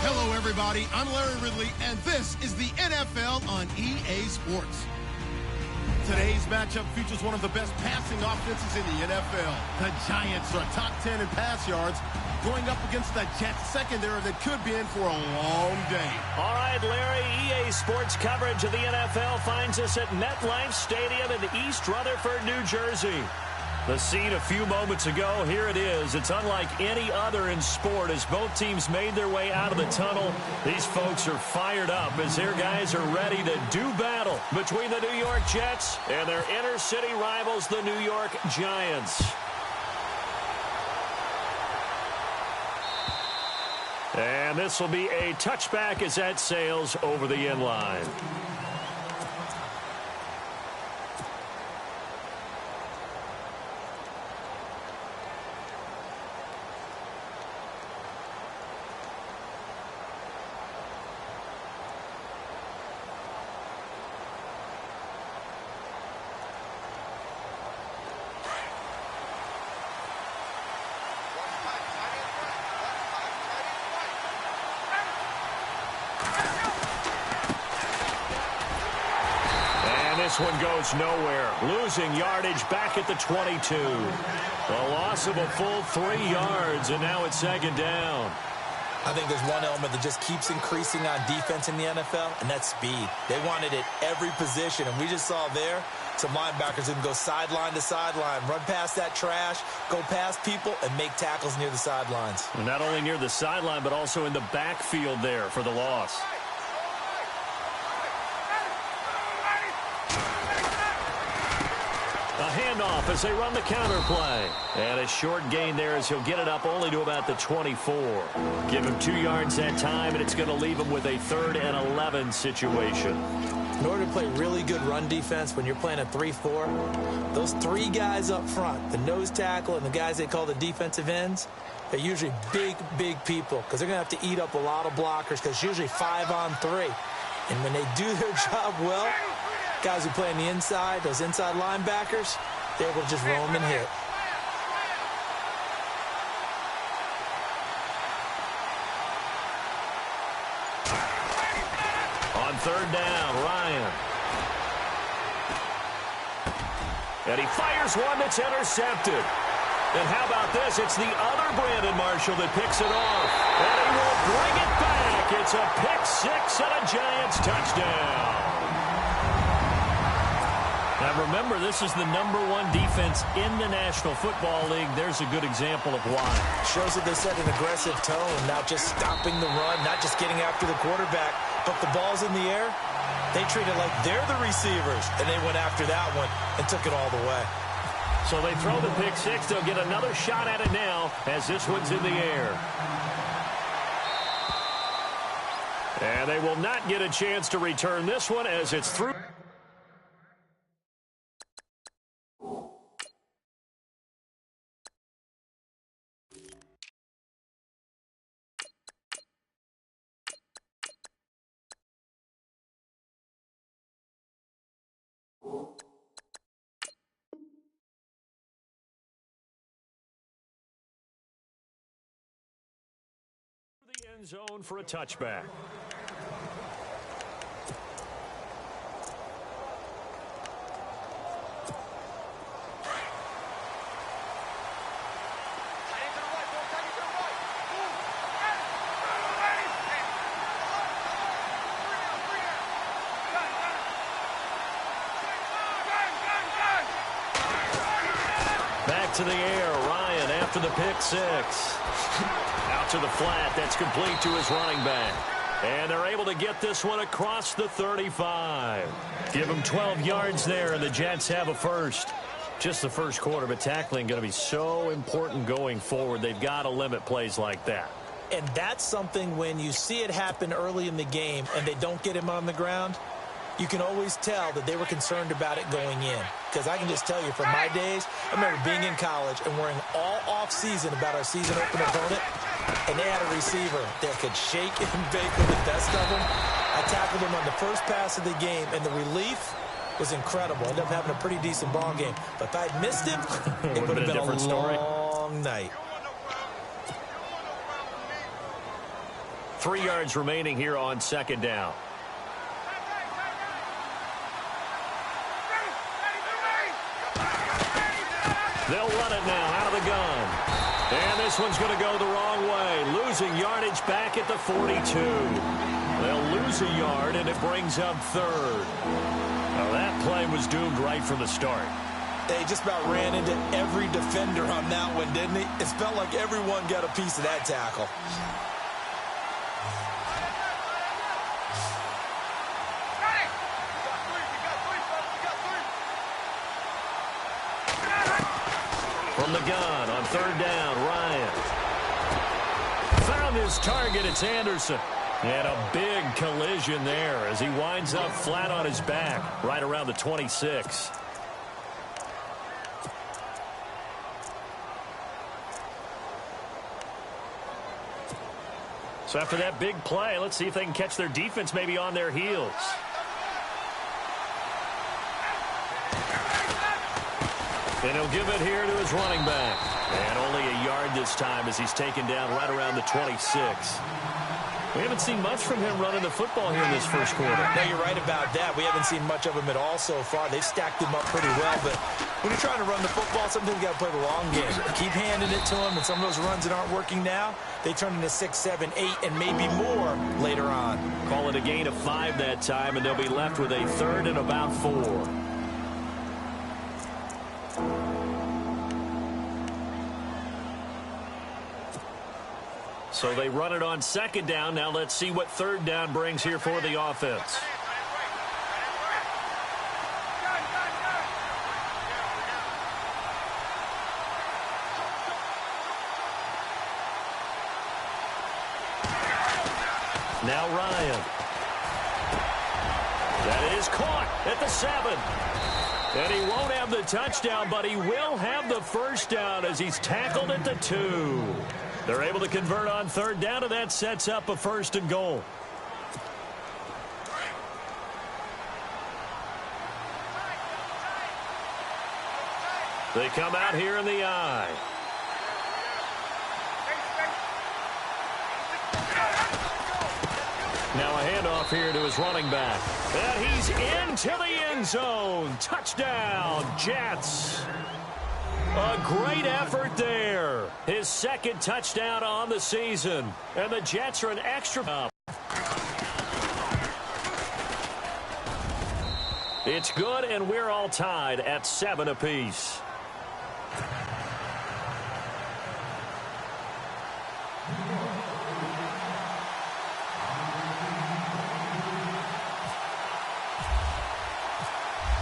Hello, everybody. I'm Larry Ridley, and this is the NFL on EA Sports. Today's matchup features one of the best passing offenses in the NFL. The Giants are top 10 in pass yards, going up against the Jets secondary that could be in for a long day. All right, Larry, EA Sports coverage of the NFL finds us at MetLife Stadium in East Rutherford, New Jersey. The scene a few moments ago, here it is. It's unlike any other in sport as both teams made their way out of the tunnel. These folks are fired up as their guys are ready to do battle between the New York Jets and their inner city rivals, the New York Giants. And this will be a touchback as that sails over the end line. This one goes nowhere. Losing yardage back at the 22. A loss of a full 3 yards, and now it's second down. I think there's one element that just keeps increasing on defense in the NFL, and that's speed. They want it at every position, and we just saw there some linebackers who can go sideline to sideline, run past that trash, go past people, and make tackles near the sidelines. And not only near the sideline, but also in the backfield there for the loss. Handoff as they run the counter play. And a short gain there as he'll get it up only to about the 24. Give him 2 yards that time, and it's going to leave him with a 3rd and 11 situation. In order to play really good run defense when you're playing a 3-4, those 3 guys up front, the nose tackle and the guys they call the defensive ends, they're usually big, big people because they're going to have to eat up a lot of blockers because it's usually 5 on 3. And when they do their job well, guys who play on the inside, those inside linebackers, they're able to just roam and hit. On 3rd down, Ryan. And he fires one that's intercepted. And how about this? It's the other Brandon Marshall that picks it off. And he will bring it back. It's a pick 6 and a Giants touchdown. Now, remember, this is the #1 defense in the National Football League. There's a good example of why. Shows that they set an aggressive tone, not just stopping the run, not just getting after the quarterback, but the ball's in the air. They treat it like they're the receivers, and they went after that one and took it all the way. So they throw the pick 6. They'll get another shot at it now as this one's in the air. And they will not get a chance to return this one as it's through. End zone for a touchback. Back to the air, Ryan after the pick 6. Out to the flat. That's complete to his running back. And they're able to get this one across the 35. Give them 12 yards there, and the Jets have a first. Just the first quarter, but tackling going to be so important going forward. They've got to limit plays like that. And that's something when you see it happen early in the game and they don't get him on the ground, you can always tell that they were concerned about it going in. Because I can just tell you from my days, I remember being in college and worrying all off-season about our season-opening opponent, and they had a receiver that could shake and bake with the best of them. I tackled him on the first pass of the game, and the relief was incredible. Ended up having a pretty decent ball game. But if I'd missed him, it would have been a long night. 3 yards remaining here on second down. They'll run it now out of the gun. And this one's going to go the wrong way. Losing yardage back at the 42. They'll lose a yard, and it brings up third. Now, that play was doomed right from the start. They just about ran into every defender on that one, didn't he? It felt like everyone got a piece of that tackle. From the gun on third down, Ryan. Found his target, it's Anderson. And a big collision there as he winds up flat on his back right around the 26. So after that big play, let's see if they can catch their defense maybe on their heels. And he'll give it here to his running back. And only a yard this time as he's taken down right around the 26. We haven't seen much from him running the football here in this first quarter. No, you're right about that. We haven't seen much of him at all so far. They've stacked him up pretty well, but when you're trying to run the football, sometimes you got to play the long game. Keep handing it to him, and some of those runs that aren't working now, they turn into 6, 7, 8, and maybe more later on. Call it a gain of 5 that time, and they'll be left with a third and about 4. So they run it on second down. Now let's see what third down brings here for the offense. Now Ryan. That is caught at the 7. And he won't have the touchdown, but he will have the first down as he's tackled at the 2. They're able to convert on third down, and that sets up a 1st and goal. They come out here in the I. Now a handoff here to his running back. And he's into the end zone. Touchdown, Jets. A great effort there. His 2nd touchdown on the season. And the Jets are an extra up. It's good, and we're all tied at 7 apiece.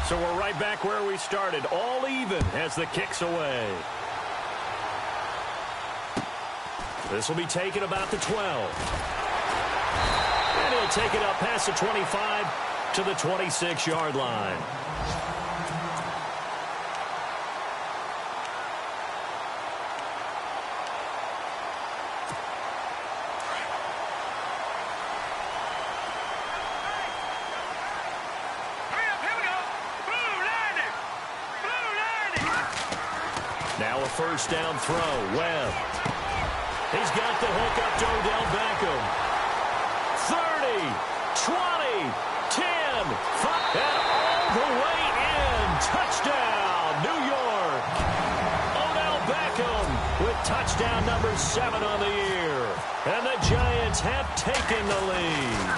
So we're right back where we started, all even as the kick's away. This will be taken about the 12. And he'll take it up past the 25 to the 26-yard line. Now a first down throw. Webb. He's got the hook up to Odell Beckham. 30, 20, 10, 5, and all the way in. Touchdown, New York. Odell Beckham with touchdown number 7 on the year. And the Giants have taken the lead.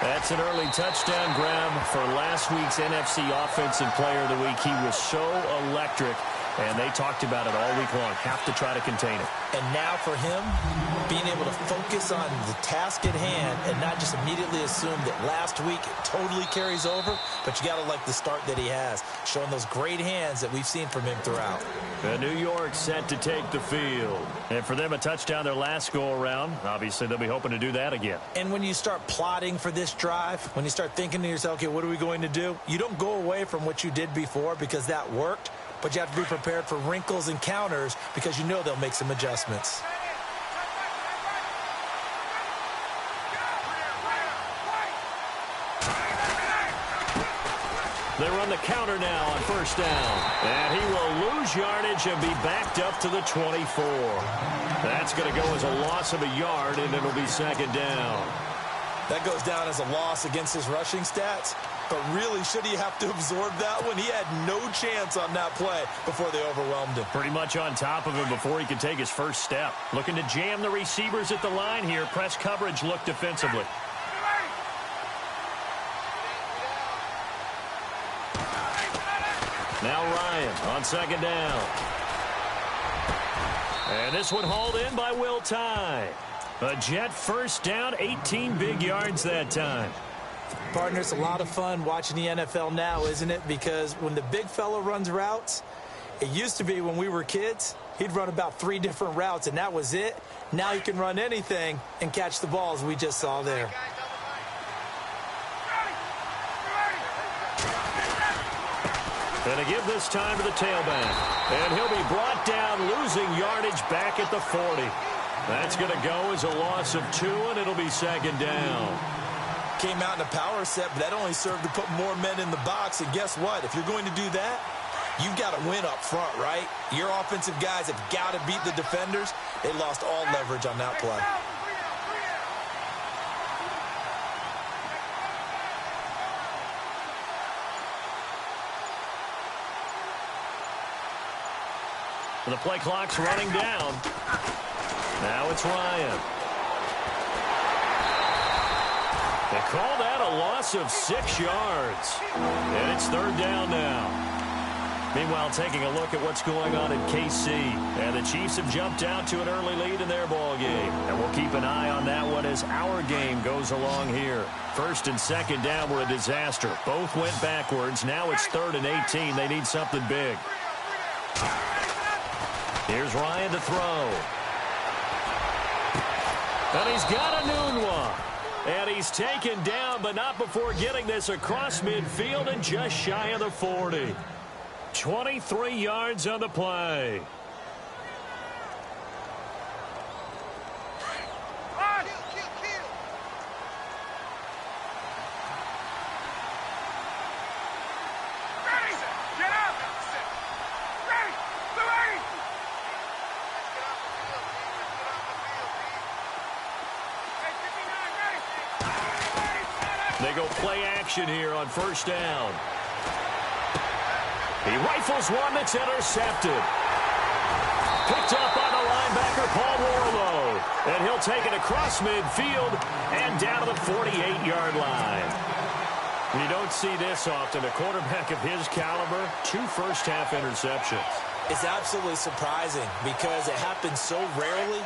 That's an early touchdown grab for last week's NFC Offensive Player of the Week. He was so electric. And they talked about it all week long. Have to try to contain it. And now for him, being able to focus on the task at hand and not just immediately assume that last week it totally carries over, but you got to like the start that he has, showing those great hands that we've seen from him throughout. And New York set to take the field. And for them, a touchdown their last go-around. Obviously, they'll be hoping to do that again. And when you start plotting for this drive, when you start thinking to yourself, okay, what are we going to do? You don't go away from what you did before because that worked. But you have to be prepared for wrinkles and counters because you know they'll make some adjustments. They run the counter now on first down. And he will lose yardage and be backed up to the 24. That's going to go as a loss of a yard, and it'll be second down. That goes down as a loss against his rushing stats. But really, should he have to absorb that one? He had no chance on that play before they overwhelmed him. Pretty much on top of him before he could take his first step. Looking to jam the receivers at the line here. Press coverage look defensively. Now Ryan on second down. And this one hauled in by Will Tye. A Jet first down, 18 big yards that time. Partner, it's a lot of fun watching the NFL now, isn't it? Because when the big fella runs routes, it used to be when we were kids, he'd run about 3 different routes, and that was it. Now he can run anything and catch the balls we just saw there. And to give this time to the tailback. And he'll be brought down, losing yardage back at the 40. That's going to go as a loss of 2, and it'll be second down. Came out in a power set, but that only served to put more men in the box. And guess what? If you're going to do that, you've got to win up front, right? Your offensive guys have got to beat the defenders. They lost all leverage on that play. The play clock's running down. Now it's Ryan. They call that a loss of 6 yards. And it's third down now. Meanwhile, taking a look at what's going on in KC. And the Chiefs have jumped out to an early lead in their ball game. And we'll keep an eye on that one as our game goes along here. First and second down were a disaster. Both went backwards. Now it's 3rd and 18. They need something big. Here's Ryan to throw. And he's got a noon one. And he's taken down, but not before getting this across midfield and just shy of the 40. 23 yards on the play. They go play action here on first down. He rifles one that's intercepted. Picked up by the linebacker, Paul Warlow. And he'll take it across midfield and down to the 48-yard line. You don't see this often. A quarterback of his caliber, 2 first-half interceptions. It's absolutely surprising because it happens so rarely.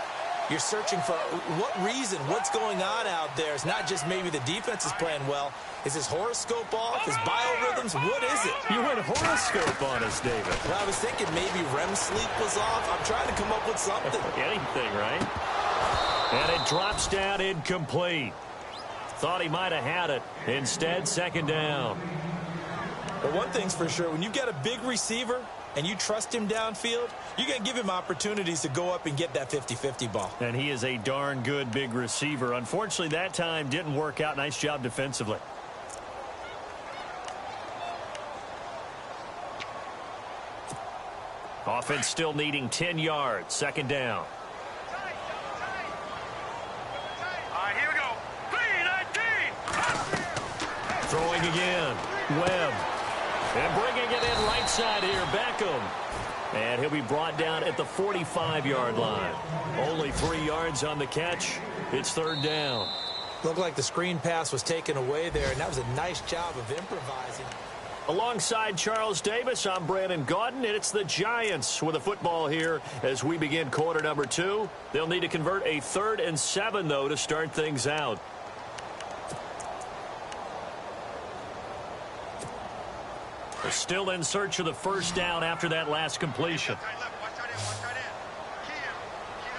You're searching for what reason, what's going on out there. It's not just maybe the defense is playing well. Is his horoscope off? His biorhythms? What is it? You went horoscope on us, David. Well, I was thinking maybe REM sleep was off. I'm trying to come up with something. Anything, right? And it drops down incomplete. Thought he might have had it. Instead, second down. But one thing's for sure, when you've got a big receiver and you trust him downfield, you're going to give him opportunities to go up and get that 50-50 ball. And he is a darn good big receiver. Unfortunately, that time didn't work out. Nice job defensively. Offense still needing 10 yards. Second down. All right, here we go. 3-19. Throwing again. Webb. And bringing it in right side here. Beckham. And he'll be brought down at the 45-yard line. Only 3 yards on the catch. It's third down. Looked like the screen pass was taken away there, and that was a nice job of improvising. Alongside Charles Davis, I'm Brandon Gaudin, and it's the Giants with a football here as we begin quarter number 2. They'll need to convert a 3rd and 7, though, to start things out. They're still in search of the first down after that last completion.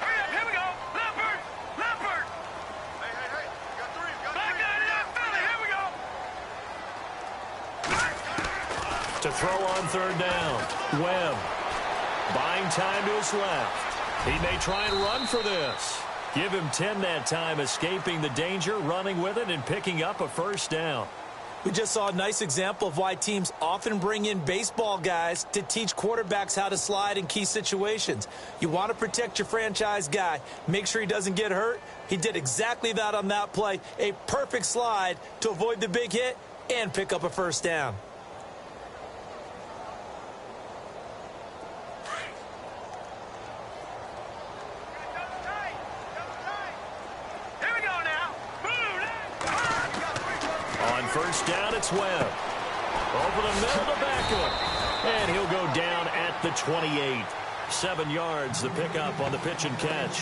Here we go. Leopard. Leopard. Hey. You got 3. Back out here, Philly. Here we go. To throw on third down. Webb. Buying time to his left. He may try and run for this. Give him 10 that time, escaping the danger, running with it, and picking up a first down. We just saw a nice example of why teams often bring in baseball guys to teach quarterbacks how to slide in key situations. You want to protect your franchise guy. Make sure he doesn't get hurt. He did exactly that on that play. A perfect slide to avoid the big hit and pick up a first down. First down, it's Webb. Over the middle to Beckham. And he'll go down at the 28. 7 yards, the pickup on the pitch and catch.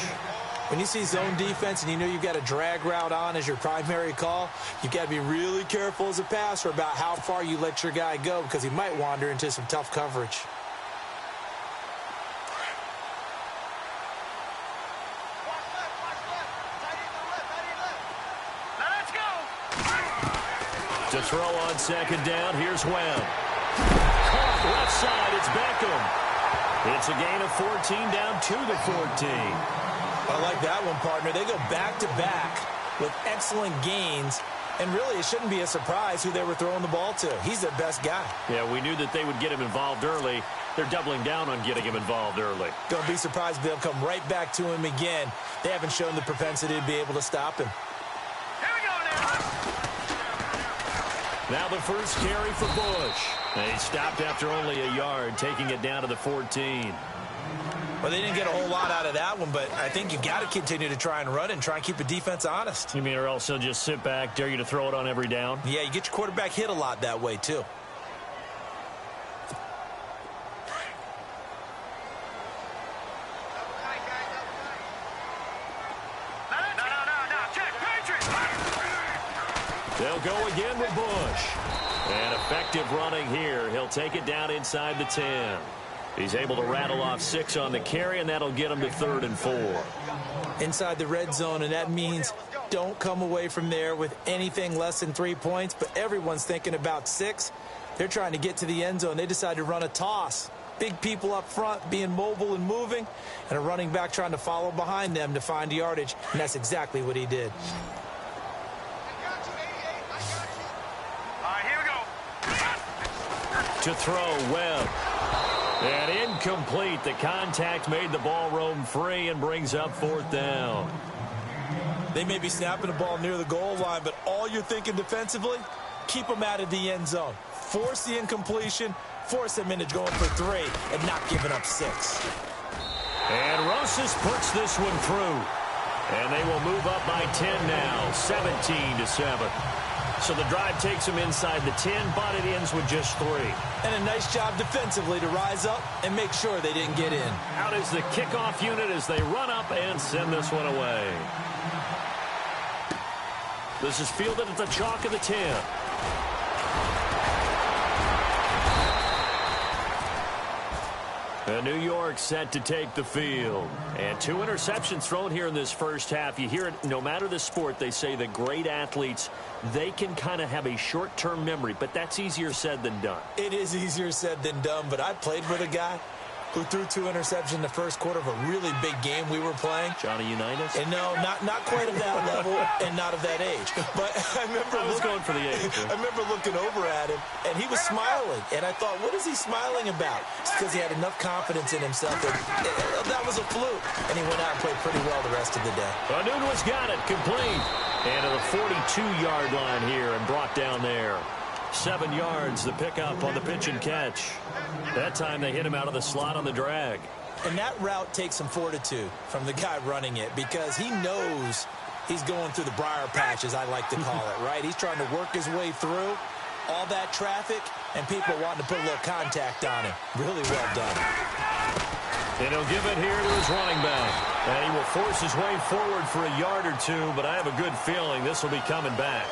When you see zone defense and you know you've got a drag route on as your primary call, you've got to be really careful as a passer about how far you let your guy go because he might wander into some tough coverage. To throw on second down, here's Webb. Caught left side, it's Beckham. It's a gain of 14 down to the 14. I like that one, partner. They go back-to-back with excellent gains, and really it shouldn't be a surprise who they were throwing the ball to. He's their best guy. Yeah, we knew that they would get him involved early. They're doubling down on getting him involved early. Don't be surprised if they'll come right back to him again. They haven't shown the propensity to be able to stop him. Here we go now. Now the first carry for Bush. And he stopped after only a yard, taking it down to the 14. Well, they didn't get a whole lot out of that one, but I think you've got to continue to try and run and try and keep the defense honest. You mean or else he'll just sit back, dare you to throw it on every down? Yeah, you get your quarterback hit a lot that way, too. They'll go again with Bush. And effective running here. He'll take it down inside the 10. He's able to rattle off 6 on the carry, and that'll get him to 3rd and 4. Inside the red zone, and that means don't come away from there with anything less than 3 points, but everyone's thinking about 6. They're trying to get to the end zone. They decide to run a toss. Big people up front being mobile and moving, and a running back trying to follow behind them to find yardage, and that's exactly what he did. To throw, Webb. And incomplete. The contact made the ball roam free and brings up 4th down. They may be snapping the ball near the goal line, but all you're thinking defensively, keep them out of the end zone. Force the incompletion, force them into going for 3, and not giving up 6. And Rosas puts this one through. And they will move up by 10 now, 17-7. So the drive takes them inside the 10, but it ends with just 3. And a nice job defensively to rise up and make sure they didn't get in. Out is the kickoff unit as they run up and send this one away. This is fielded at the chalk of the 10. And New York set to take the field. And 2 interceptions thrown here in this first half. You hear it, no matter the sport, they say that great athletes, they can kind of have a short-term memory, but that's easier said than done. It is easier said than done, but I played with a guy who threw 2 interceptions in the first quarter of a really big game we were playing. Johnny Unitas? And no, not quite at that level and not of that age. But I remember going for the age. I remember looking over at him, and he was smiling. And I thought, what is he smiling about? It's because he had enough confidence in himself that that was a fluke. And he went out and played pretty well the rest of the day. Anunua's got it, complete. And to the 42-yard line here and brought down there. 7 yards, the pickup on the pitch and catch. That time they hit him out of the slot on the drag. And that route takes some fortitude from the guy running it because he knows he's going through the briar patch, as I like to call it, right? He's trying to work his way through all that traffic and people wanting to put a little contact on him. Really well done. And he'll give it here to his running back. And he will force his way forward for a yard or 2, but I have a good feeling this will be coming back.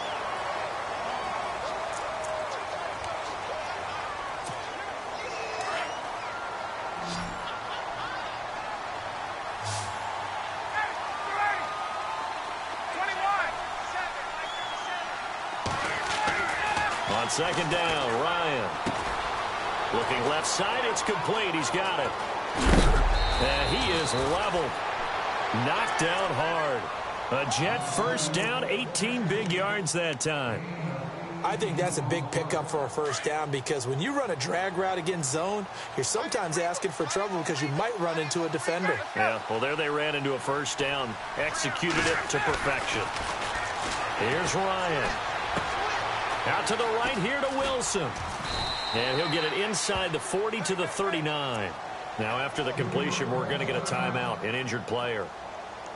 On second down, Ryan. Looking left side, it's complete. He's got it. And he is leveled. Knocked down hard. A Jet first down, 18 big yards that time. I think that's a big pickup for a first down because when you run a drag route against zone, you're sometimes asking for trouble because you might run into a defender. Yeah, well, there they ran into a first down. Executed it to perfection. Here's Ryan. Out to the right here to Wilson. And he'll get it inside the 40 to the 39. Now, after the completion, we're going to get a timeout, an injured player.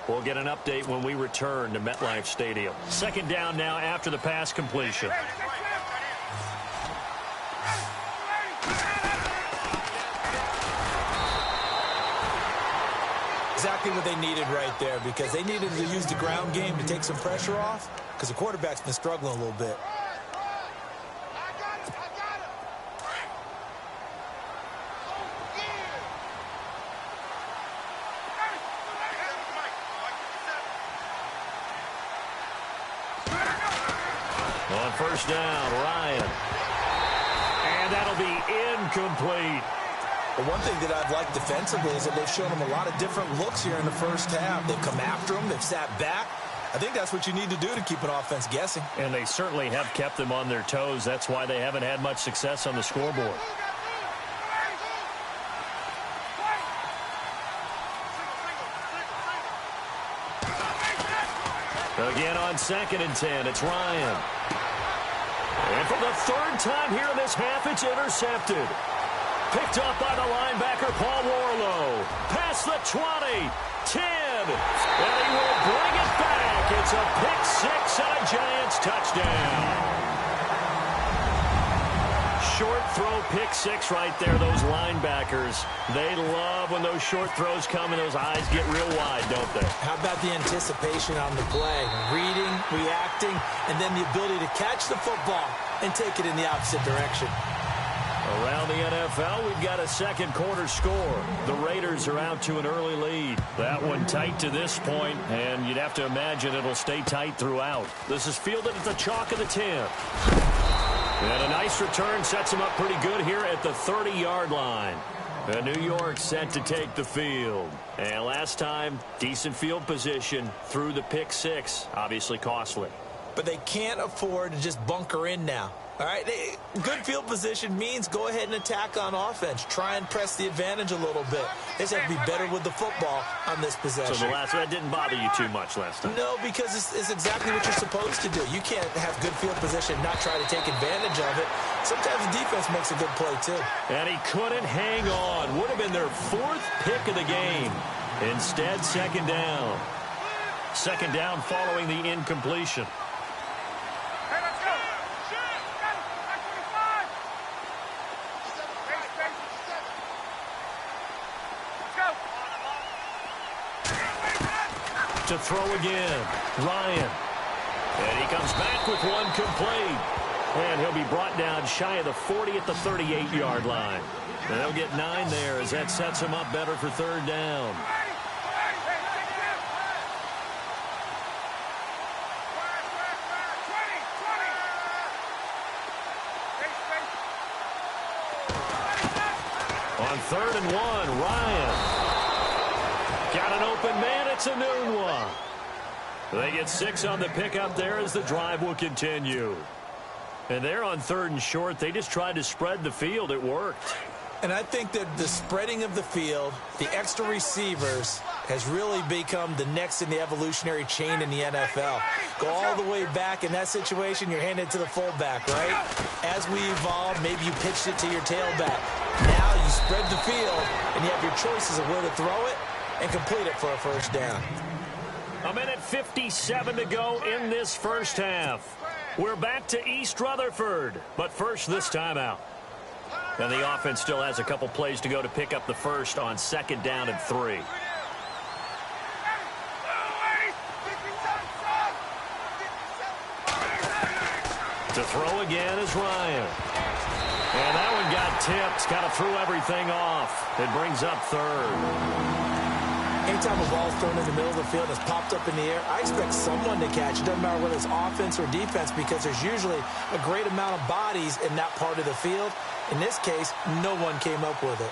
We'll get an update when we return to MetLife Stadium. Second down now after the pass completion. Exactly what they needed right there because they needed to use the ground game to take some pressure off because the quarterback's been struggling a little bit. On first down, Ryan. And that'll be incomplete. But one thing that I've liked defensively is that they've shown them a lot of different looks here in the first half. They've come after them. They've sat back. I think that's what you need to do to keep an offense guessing. And they certainly have kept them on their toes. That's why they haven't had much success on the scoreboard. Again on 2nd and 10, it's Ryan. And for the third time here in this half, it's intercepted. Picked up by the linebacker, Paul Warlow. Past the 20, 10, and he will bring it back. It's a pick six and a Giants touchdown. Short throw pick six right there, those linebackers. They love when those short throws come and those eyes get real wide, don't they? How about the anticipation on the play? Reading, reacting, and then the ability to catch the football and take it in the opposite direction. Around the NFL, we've got a second quarter score. The Raiders are out to an early lead. That one tight to this point, and you'd have to imagine it'll stay tight throughout. This is fielded at the chalk of the 10. And a nice return sets him up pretty good here at the 30-yard line. And New York set to take the field. And last time, decent field position through the pick six. Obviously costly. But they can't afford to just bunker in now. All right, good field position means go ahead and attack on offense. Try and press the advantage a little bit. They just have to be better with the football on this possession. So that didn't bother you too much last time? No, because it's exactly what you're supposed to do. You can't have good field position and not try to take advantage of it. Sometimes the defense makes a good play, too. And he couldn't hang on. Would have been their fourth pick of the game. Instead, second down. Second down following the incompletion. To throw again, Ryan. And he comes back with one complete. And he'll be brought down shy of the 40 at the 38-yard line. And they'll get 9 there as that sets him up better for third down. On 3rd and 1, Ryan. Got an open man, it's a noon one. They get 6 on the pickup there as the drive will continue. And they're on 3rd and short. They just tried to spread the field. It worked. And I think that the spreading of the field, the extra receivers, has really become the next in the evolutionary chain in the NFL. Go all the way back in that situation, you're handed to the fullback, right? As we evolve, maybe you pitched it to your tailback. Now you spread the field, and you have your choices of where to throw it and complete it for a first down. A minute 57 to go in this first half. We're back to East Rutherford, but first this timeout. And the offense still has a couple plays to go to pick up the first on 2nd down and 3. To throw again is Ryan. And that one got tipped, kind of threw everything off. It brings up 3rd. Anytime a ball's thrown in the middle of the field and it's popped up in the air, I expect someone to catch it. Doesn't matter whether it's offense or defense because there's usually a great amount of bodies in that part of the field. In this case, no one came up with it.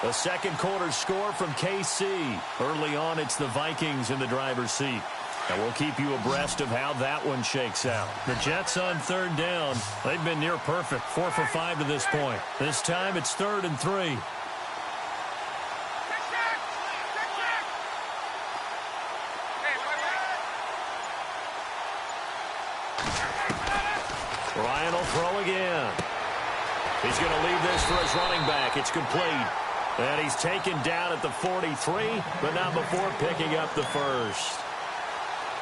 The second quarter score from KC. Early on, it's the Vikings in the driver's seat. And we'll keep you abreast of how that one shakes out. The Jets on third down. They've been near perfect, 4 for 5 to this point. This time it's 3rd and 3. Ryan will throw again. He's going to leave this for his running back. It's complete. And he's taken down at the 43, but not before picking up the first.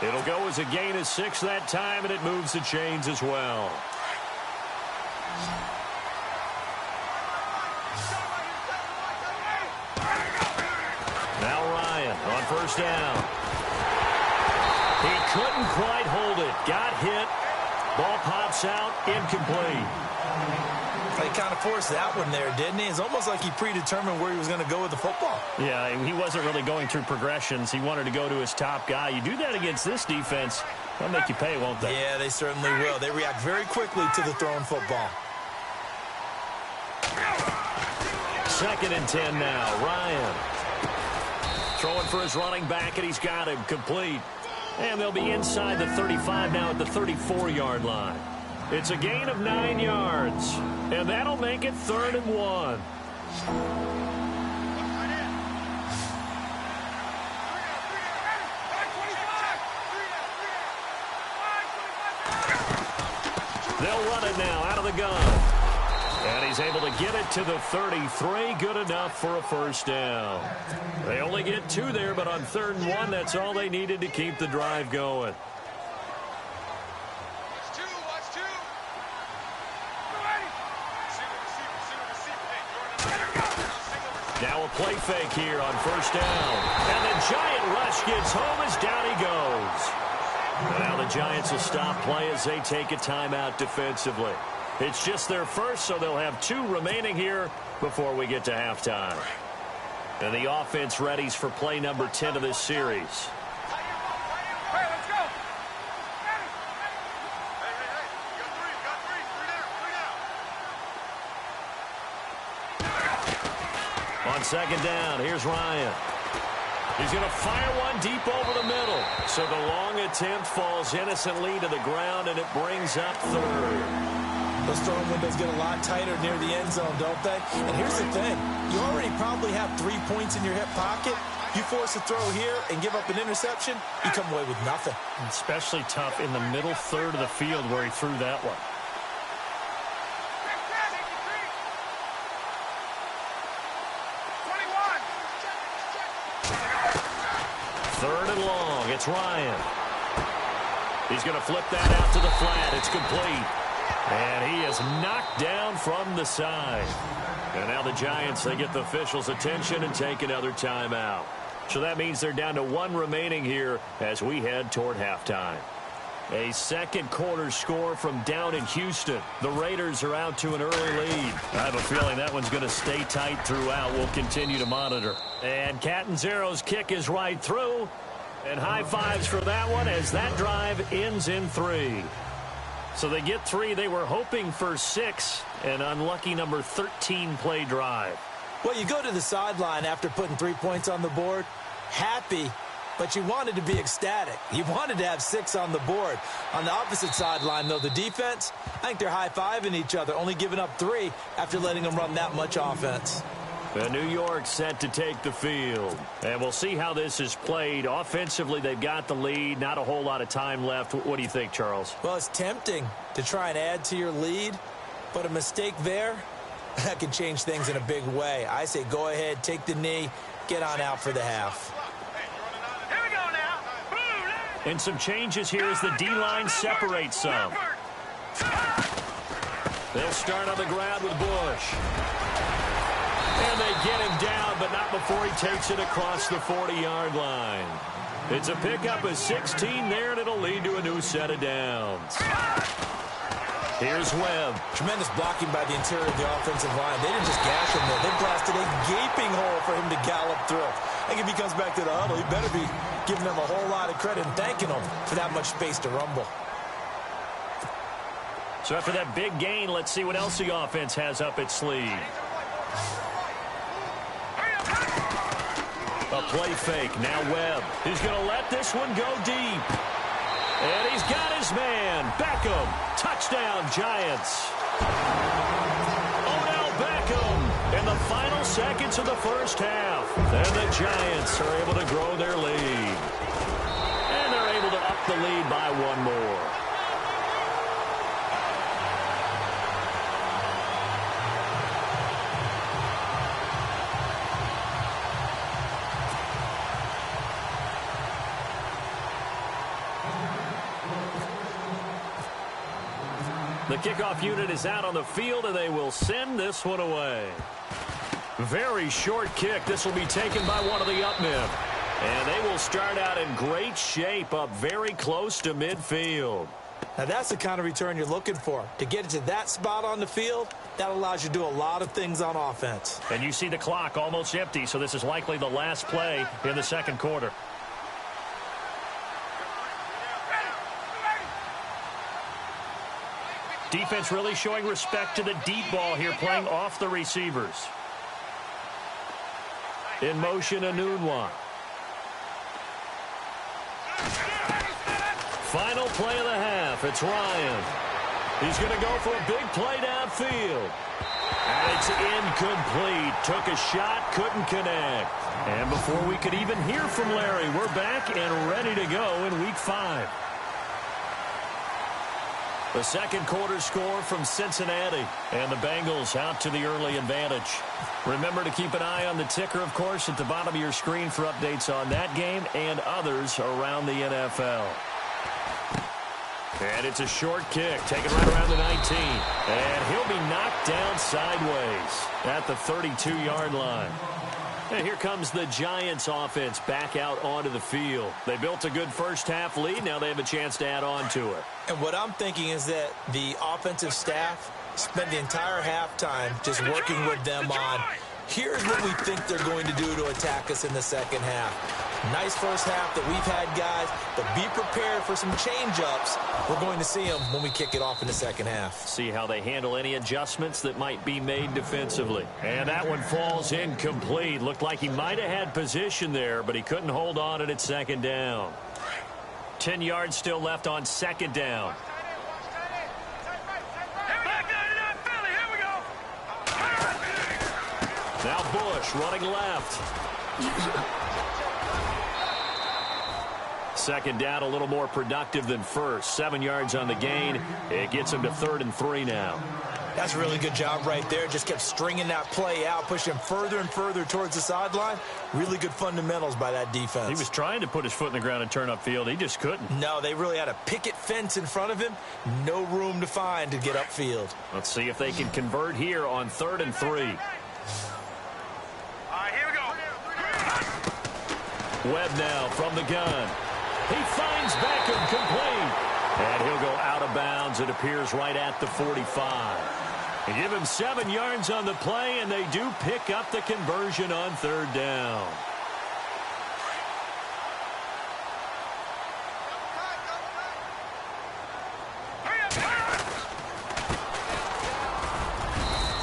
It'll go as a gain of 6 that time, and it moves the chains as well. Now Ryan on first down. He couldn't quite hold it. Got hit. Ball pops out. Incomplete. He kind of forced that one there, didn't he? It's almost like he predetermined where he was going to go with the football. Yeah, he wasn't really going through progressions. He wanted to go to his top guy. You do that against this defense, they'll make you pay, won't they? Yeah, they certainly will. They react very quickly to the thrown football. 2nd and 10 now. Ryan throwing for his running back, and he's got him complete. And they'll be inside the 35 now at the 34-yard line. It's a gain of 9 yards, and that'll make it 3rd and 1. They'll run it now out of the gun. And he's able to get it to the 33. Good enough for a first down. They only get 2 there, but on 3rd and 1, that's all they needed to keep the drive going. Now a play fake here on first down. And the Giant rush gets home as down he goes. And now the Giants will stop play as they take a timeout defensively. It's just their first, so they'll have 2 remaining here before we get to halftime. And the offense readies for play number 10 of this series. On 2nd down, here's Ryan. He's going to fire one deep over the middle. So the long attempt falls innocently to the ground, and it brings up 3rd. Those throwing windows get a lot tighter near the end zone, don't they? And here's the thing. You already probably have 3 points in your hip pocket. You force a throw here and give up an interception, you come away with nothing. Especially tough in the middle 3rd of the field where he threw that one. 3rd and long. It's Ryan. He's going to flip that out to the flat. It's complete. And he is knocked down from the side. And now the Giants, they get the officials' attention and take another timeout. So that means they're down to 1 remaining here as we head toward halftime. A second quarter score from down in Houston. The Raiders are out to an early lead. I have a feeling that one's going to stay tight throughout. We'll continue to monitor. And Catanzaro's kick is right through. And high fives for that one as that drive ends in 3. So they get 3. They were hoping for 6. An unlucky number 13 play drive. Well, you go to the sideline after putting 3 points on the board, happy, but you wanted to be ecstatic. You wanted to have 6 on the board. On the opposite sideline, though, the defense, I think they're high-fiving each other, only giving up 3 after letting them run that much offense. And New York set to take the field. And we'll see how this is played. Offensively, they've got the lead. Not a whole lot of time left. What do you think, Charles? Well, it's tempting to try and add to your lead, but a mistake there, that can change things in a big way. I say go ahead, take the knee, get on out for the half. Here we go now. And some changes here as the D-line separates some. They'll start on the ground with Bush. And they get him down, but not before he takes it across the 40-yard line. It's a pickup of 16 there, and it'll lead to a new set of downs. Here's Webb. Tremendous blocking by the interior of the offensive line. They didn't just gash him there. They blasted a gaping hole for him to gallop through. I think if he comes back to the huddle, he better be giving them a whole lot of credit and thanking them for that much space to rumble. So after that big gain, let's see what else the offense has up its sleeve. A play fake. Now Webb. He's going to let this one go deep. And he's got his man. Beckham. Touchdown, Giants. Odell Beckham in the final seconds of the first half. And the Giants are able to grow their lead. And they're able to up the lead by one more. The kickoff unit is out on the field, and they will send this one away. Very short kick. This will be taken by one of the up men. And they will start out in great shape up very close to midfield. Now, that's the kind of return you're looking for. To get it to that spot on the field, that allows you to do a lot of things on offense. And you see the clock almost empty, so this is likely the last play in the second quarter. Defense really showing respect to the deep ball here, playing off the receivers. In motion, Anunwa. Final play of the half. It's Ryan. He's going to go for a big play downfield. And it's incomplete. Took a shot, couldn't connect. And before we could even hear from Larry, we're back and ready to go in Week 5. The second quarter score from Cincinnati, and the Bengals out to the early advantage. Remember to keep an eye on the ticker, of course, at the bottom of your screen for updates on that game and others around the NFL. And it's a short kick, taken right around the 19. And he'll be knocked down sideways at the 32-yard line. And here comes the Giants offense back out onto the field. They built a good first half lead. Now they have a chance to add on to it. And what I'm thinking is that the offensive staff spent the entire halftime just working with them on, here's what we think they're going to do to attack us in the second half. Nice first half that we've had, guys, but be prepared for some change-ups. We're going to see them when we kick it off in the second half. See how they handle any adjustments that might be made defensively. And that one falls incomplete. Looked like he might have had position there, but he couldn't hold on at second down. 10 yards still left on second down. Now Bush running left. Second down a little more productive than first. 7 yards on the gain. It gets him to 3rd and 3 now. That's a really good job right there. Just kept stringing that play out, pushing him further and further towards the sideline. Really good fundamentals by that defense. He was trying to put his foot in the ground and turn upfield. He just couldn't. No, they really had a picket fence in front of him. No room to find to get upfield. Let's see if they can convert here on 3rd and 3. All right, here we go. Webb now from the gun. He finds Beckham complete. And he'll go out of bounds. It appears right at the 45. They give him 7 yards on the play, and they do pick up the conversion on 3rd down.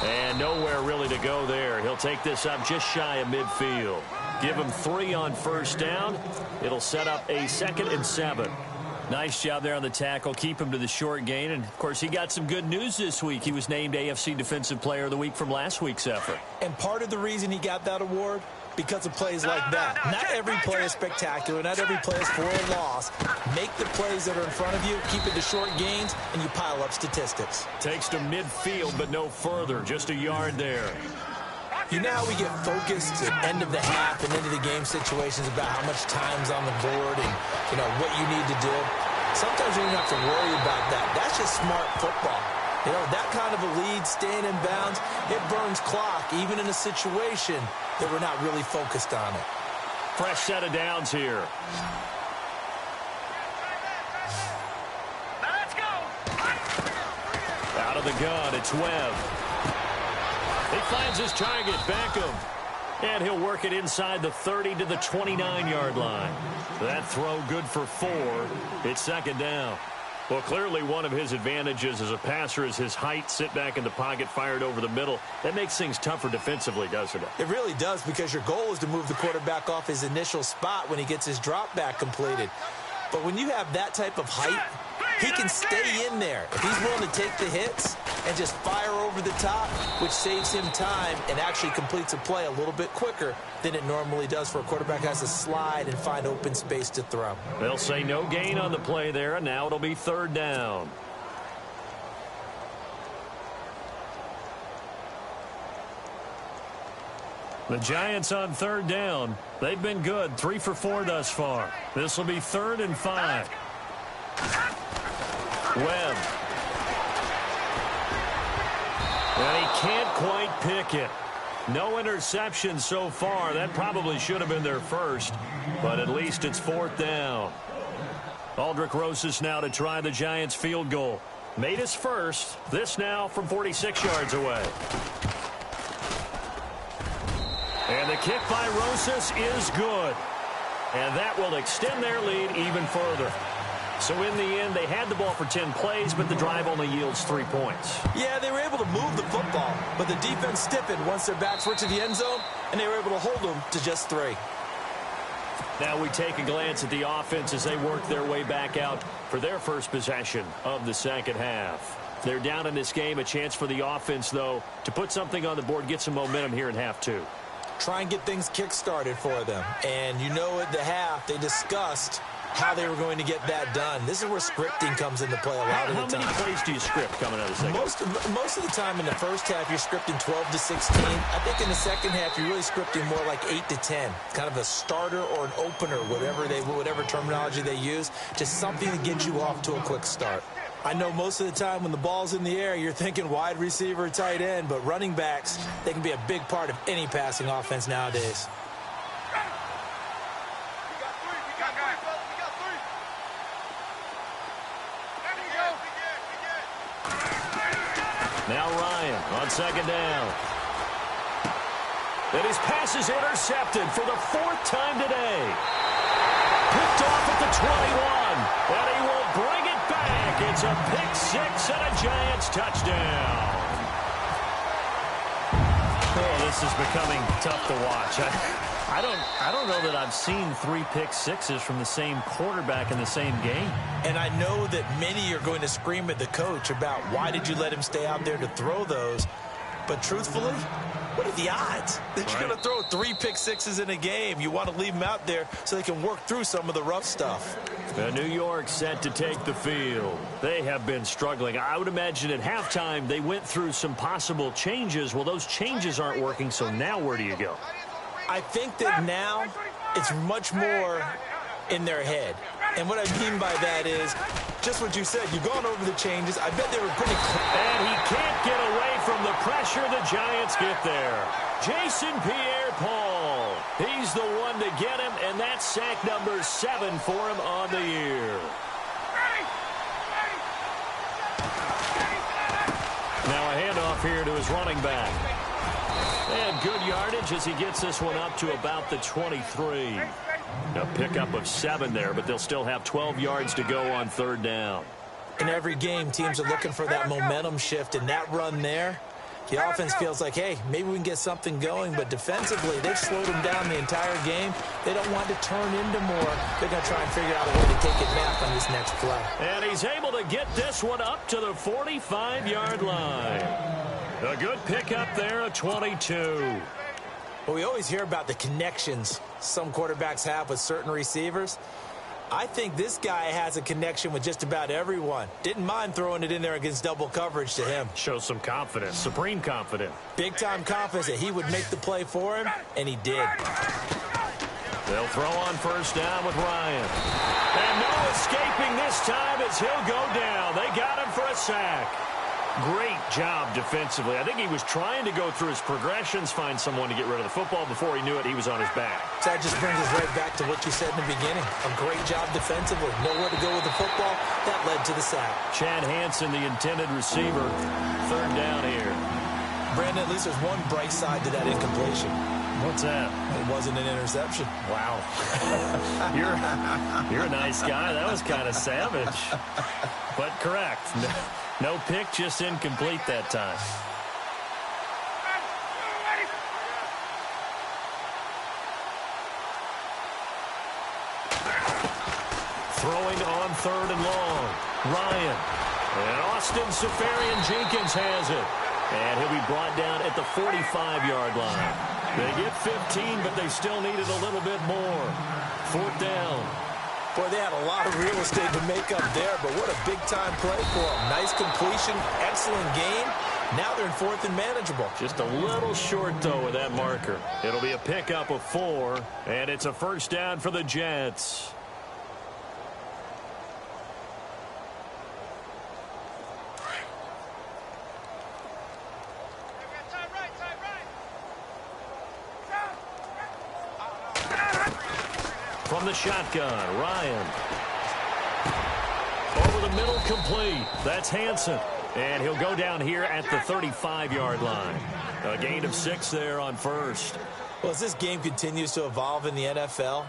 And nowhere really to go there. He'll take this up just shy of midfield. Give him 3 on first down. It'll set up a 2nd and 7. Nice job there on the tackle. Keep him to the short gain. And, of course, he got some good news this week. He was named AFC Defensive Player of the Week from last week's effort. And part of the reason he got that award, because of plays like that. Not every play is spectacular. Not every play is for a loss. Make the plays that are in front of you, keep it to short gains, and you pile up statistics. Takes to midfield, but no further. Just a yard there. You know how we get focused at end of the half and into the game situations about how much time's on the board and, you know, what you need to do? Sometimes you don't have to worry about that. That's just smart football. You know, that kind of a lead, staying in bounds, it burns clock, even in a situation that we're not really focused on it. Fresh set of downs here. Let's go. Out of the gun, it's Webb. He finds his target, Beckham. And he'll work it inside the 30 to the 29-yard line. That throw good for 4. It's 2nd down. Well, clearly one of his advantages as a passer is his height. Sit back in the pocket, fired over the middle. That makes things tougher defensively, doesn't it? It really does, because your goal is to move the quarterback off his initial spot when he gets his drop back completed. But when you have that type of height, he can stay in there. If he's willing to take the hits and just fire over the top, which saves him time and actually completes a play a little bit quicker than it normally does for a quarterback who has to slide and find open space to throw. They'll say no gain on the play there, and now it'll be third down. The Giants on third down. They've been good, 3 for 4 thus far. This will be 3rd and 5. Webb. And he can't quite pick it. No interception so far. That probably should have been their first, but at least it's 4th down. Aldrich Rosas now to try the Giants field goal. Made his first. This now from 46 yards away. And the kick by Rosas is good. And that will extend their lead even further. So in the end, they had the ball for 10 plays, but the drive only yields 3 points. Yeah, they were able to move the football, but the defense stiffened once their backs were to the end zone, and they were able to hold them to just 3. Now we take a glance at the offense as they work their way back out for their first possession of the second half. They're down in this game. A chance for the offense, though, to put something on the board, get some momentum here in half 2. Try and get things kick-started for them. And you know at the half, they discussed how they were going to get that done. This is where scripting comes into play a lot of the time. How many plays do you script coming out of the second? Most of the time in the first half, you're scripting 12 to 16. I think in the second half, you're really scripting more like 8 to 10. Kind of a starter or an opener, whatever terminology they use. Just something to get you off to a quick start. I know most of the time when the ball's in the air, you're thinking wide receiver, tight end, but running backs, they can be a big part of any passing offense nowadays. Now Ryan on second down. And his pass is intercepted for the 4th time today. Picked off at the 21. And he will bring it back. It's a pick 6 and a Giants touchdown. Oh, this is becoming tough to watch. I don't know that I've seen 3 pick 6s from the same quarterback in the same game. And I know that many are going to scream at the coach about why did you let him stay out there to throw those. But truthfully, what are the odds that you're going to throw 3 pick 6s in a game? You want to leave them out there so they can work through some of the rough stuff. New York set to take the field. They have been struggling. I would imagine at halftime they went through some possible changes. Well, those changes aren't working, so now where do you go? I think that now it's much more in their head. And what I mean by that is just what you said. You've gone over the changes. I bet they were pretty clear. And he can't get away from the pressure. The Giants get there. Jason Pierre-Paul. He's the one to get him, and that's sack number 7 for him on the year. Now a handoff here to his running back. And good yardage as he gets this one up to about the 23. A pickup of 7 there, but they'll still have 12 yards to go on third down. In every game, teams are looking for that momentum shift, and that run there, the offense feels like, hey, maybe we can get something going, but defensively, they've slowed them down the entire game. They don't want to turn into more. They're going to try and figure out a way to take it back on this next play. And he's able to get this one up to the 45-yard line. A good pickup there, a 22. Well, we always hear about the connections some quarterbacks have with certain receivers. I think this guy has a connection with just about everyone. Didn't mind throwing it in there against double coverage to him. Shows some confidence, supreme confidence. Big-time confidence that he would make the play for him, and he did. They'll throw on first down with Ryan. And no escaping this time as he'll go down. They got him for a sack. Great job defensively. I think he was trying to go through his progressions, find someone to get rid of the football. Before he knew it, he was on his back. So that just brings us right back to what you said in the beginning. A great job defensively. Nowhere to go with the football. That led to the sack. Chad Hansen, the intended receiver. Third down here. Brandon, at least there's one bright side to that incompletion. What's that? It wasn't an interception. Wow. You're a nice guy. That was kind of savage. But correct. No pick, just incomplete that time. Throwing on 3rd and long. Ryan. And Austin Safarian-Jenkins has it. And he'll be brought down at the 45-yard line. They get 15, but they still needed a little bit more. 4th down. Boy, they had a lot of real estate to make up there, but what a big-time play for them. Nice completion, excellent game. Now they're in 4th and manageable. Just a little short, though, with that marker. It'll be a pickup of 4, and it's a 1st down for the Jets. From the shotgun, Ryan. Over the middle, complete. That's Hansen. And he'll go down here at the 35-yard line. A gain of 6 there on 1st. Well, as this game continues to evolve in the NFL,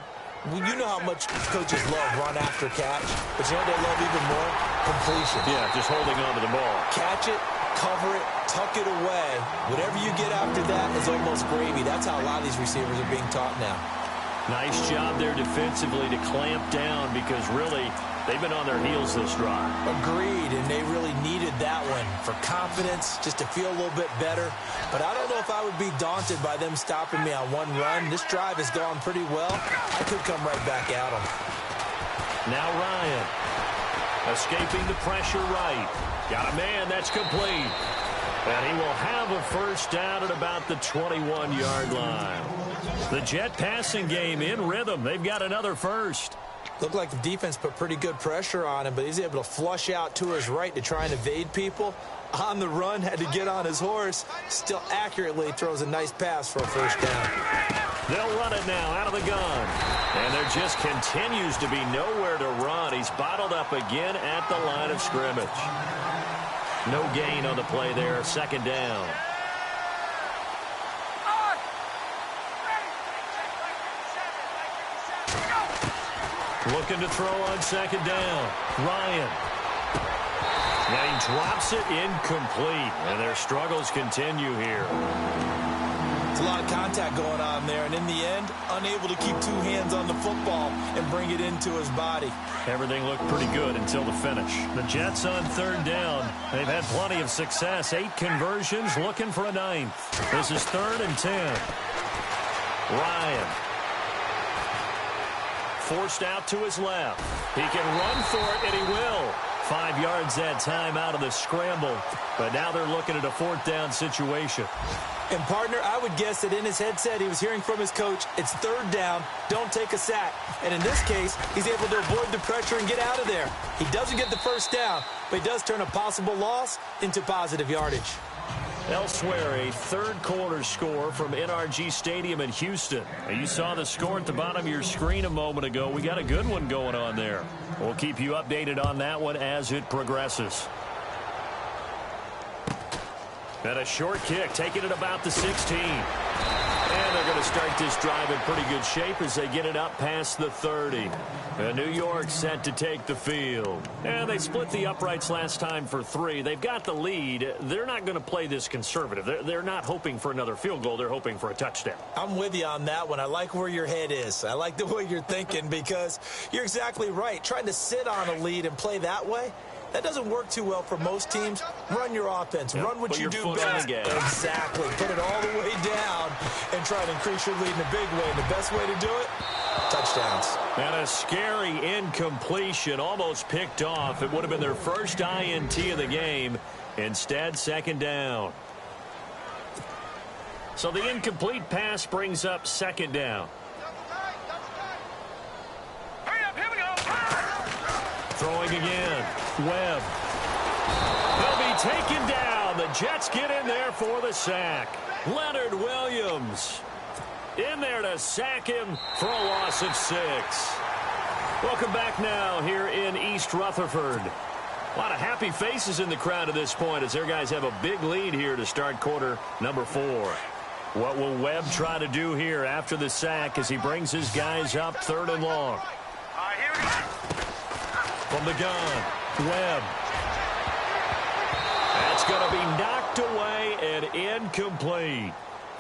you know how much coaches love run after catch, but you know what they love even more? Completion. Yeah, just holding on to the ball. Catch it, cover it, tuck it away. Whatever you get after that is almost gravy. That's how a lot of these receivers are being taught now. Nice job there defensively to clamp down because really they've been on their heels this drive. Agreed, and they really needed that one for confidence, just to feel a little bit better. But I don't know if I would be daunted by them stopping me on one run. This drive has gone pretty well. I could come right back at them. Now Ryan. Escaping the pressure right. Got a man, that's complete. And he will have a 1st down at about the 21-yard line. The Jet passing game in rhythm. They've got another 1st. Looked like the defense put pretty good pressure on him, but he's able to flush out to his right to try and evade people. On the run, had to get on his horse. Still accurately throws a nice pass for a 1st down. They'll run it now out of the gun. And there just continues to be nowhere to run. He's bottled up again at the line of scrimmage. No gain on the play there. 2nd down. Looking to throw on 2nd down. Ryan. And he drops it incomplete. And their struggles continue here. It's a lot of contact going on there, and in the end, unable to keep 2 hands on the football and bring it into his body. Everything looked pretty good until the finish. The Jets on 3rd down. They've had plenty of success. 8 conversions, looking for a 9th. This is 3rd and 10. Ryan. Forced out to his left. He can run for it, and he will. 5 yards that time out of the scramble. But now they're looking at a 4th down situation. And, partner, I would guess that in his headset he was hearing from his coach, it's 3rd down, don't take a sack. And in this case, he's able to avoid the pressure and get out of there. He doesn't get the 1st down, but he does turn a possible loss into positive yardage. Elsewhere, a 3rd quarter score from NRG Stadium in Houston. You saw the score at the bottom of your screen a moment ago. We got a good one going on there. We'll keep you updated on that one as it progresses. And a short kick, taking it about the 16. And they're going to start this drive in pretty good shape as they get it up past the 30. And New York set to take the field. And they split the uprights last time for 3. They've got the lead. They're not going to play this conservative. They're not hoping for another field goal. They're hoping for a touchdown. I'm with you on that one. I like where your head is. I like the way you're thinking because you're exactly right. Trying to sit on a lead and play that way, that doesn't work too well for most teams. Run your offense. Run what you do best. Exactly. Put it all the way down and try to increase your lead in a big way. And the best way to do it, touchdowns. And a scary incompletion, almost picked off. It would have been their first INT of the game. Instead, 2nd down. So the incomplete pass brings up 2nd down. Here we go. Throwing again. Webb. They'll be taken down. The Jets get in there for the sack. Leonard Williams in there to sack him for a loss of 6. Welcome back now here in East Rutherford. A lot of happy faces in the crowd at this point as their guys have a big lead here to start quarter number 4. What will Webb try to do here after the sack as he brings his guys up 3rd and long? Here we go. From the gun, Webb. That's going to be knocked away and incomplete.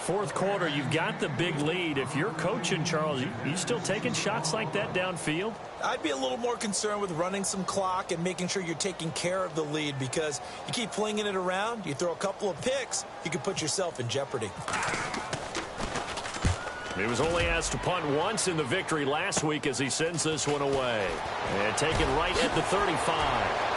4th quarter, you've got the big lead. If you're coaching, Charles, you still taking shots like that downfield? I'd be a little more concerned with running some clock and making sure you're taking care of the lead, because you keep flinging it around, you throw a couple of picks, you can put yourself in jeopardy. He was only asked to punt once in the victory last week as he sends this one away. And taken right at the 35.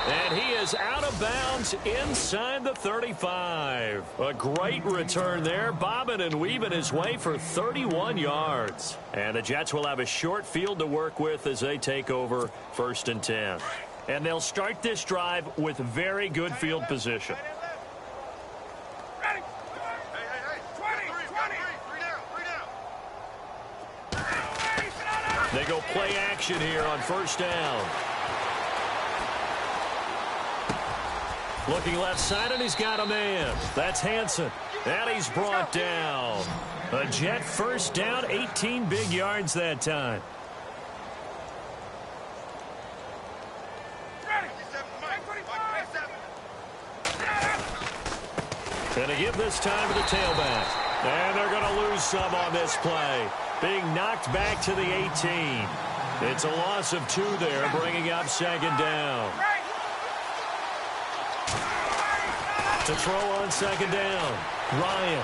And he is out of bounds inside the 35. A great return there, bobbing and weaving his way for 31 yards. And the Jets will have a short field to work with as they take over 1st and 10. And they'll start this drive with very good field position. Ready? Hey. 20. They go play action here on 1st down. Looking left side, and he's got a man. That's Hansen. And he's brought down. A Jet 1st down, 18 big yards that time. Gonna give this time to the tailback. And they're going to lose some on this play. Being knocked back to the 18. It's a loss of 2 there, bringing up 2nd down. To throw on 2nd down, Ryan.